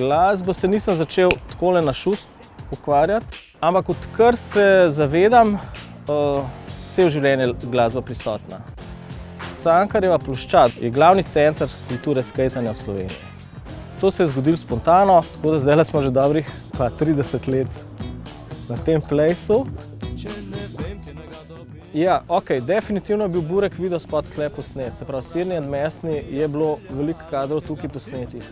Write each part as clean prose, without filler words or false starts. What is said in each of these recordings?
glasbo se nisem začel takole na šust ukvarjati, ampak odkar se zavedam, cel življenje je glasba prisotna. Cankarjeva ploščad je glavni center kulture skejtanja v Sloveniji. To se je zgodilo spontano, tako da zdaj smo že dobrih 30 let na tem plejsu. Ja, definitivno je bil Burek videospot tle posnet. Se pravi, Sirni in Mesni je bilo veliko kadrov tukaj posnetih.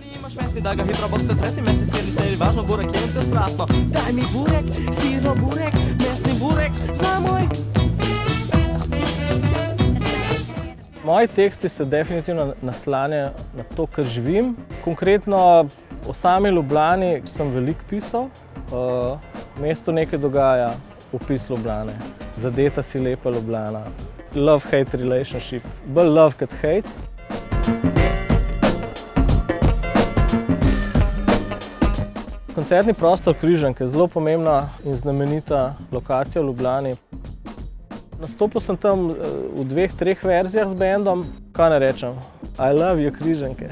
Moji teksti se definitivno naslanjajo na to, kar živim. Konkretno o sami Ljubljani sem veliko pisal. V mestu nekaj dogaja, opis Ljubljane. Zadeta si lepa Ljubljana. Love-hate relationship. Bolj love kot hate. Koncertni prostor Križanke je zelo pomembna in znamenita lokacija v Ljubljani. Nastopil sem tam v 2-3 verzijah z bendom. Kaj ne rečem? I love you, Križanke.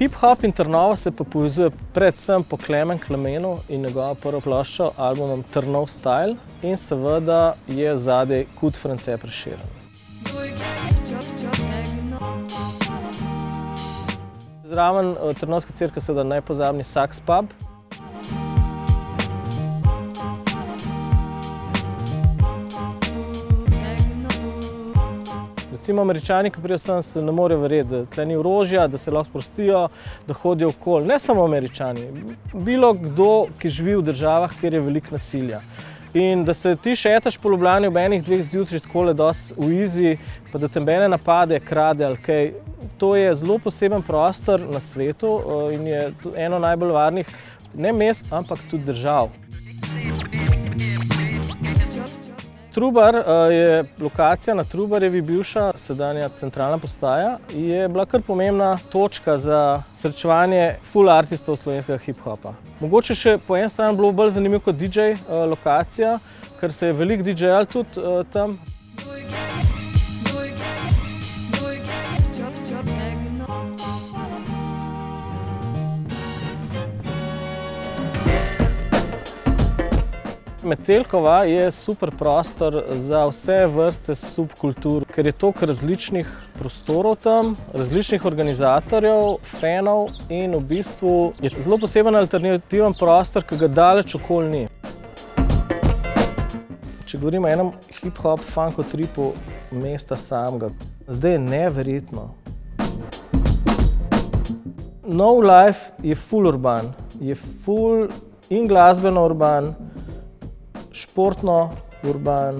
Hip-hop in Trnova se pa povezuje predvsem po Klemen Klemenu in njegovo prvo ploščo, albumom Trnov Style, in seveda je zadaj Kud France Prešeren. Zraven Trnovske cerkve seveda najpozabni Sax Pub. Recimo Američani, ki pridejo sem, se ne morejo verjeti, da tle ni orožja, da se lahko sprostijo, da hodijo okoli. Ne samo Američani, bilo kdo, ki živi v državah, kjer je veliko nasilja. In da se ti šetaš po Ljubljani ob 1-2 zjutraj takole dosti v easy, pa da te mene napade, krade ali kaj. To je zelo poseben prostor na svetu in je eno najbolj varnih, ne mest, ampak tudi držav. Trubar je lokacija na Trubarjevi, bivša, sedanja centralna postaja, je bila kar pomembna točka za srečevanje full artistov slovenskega hip-hopa. Mogoče še po eni strani bilo bolj zanimivo kot DJ lokacija, ker se je veliko DJ-al tudi tam. Metelkova je super prostor za vse vrste subkultur, ker je toliko različnih prostorov tam, različnih organizatorjev, fanov in v bistvu je zelo poseben alternativen prostor, ki ga daleč okoli ni. Če govorimo o enem hip-hop funko-tripu mesta samega, zdaj je neverjetno. Nov life je full urban, je full in glasbeno urban, športno urban,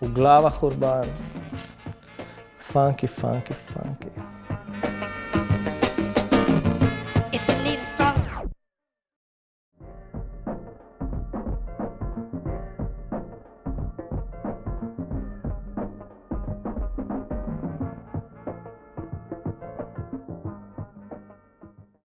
v glavah urban, funky.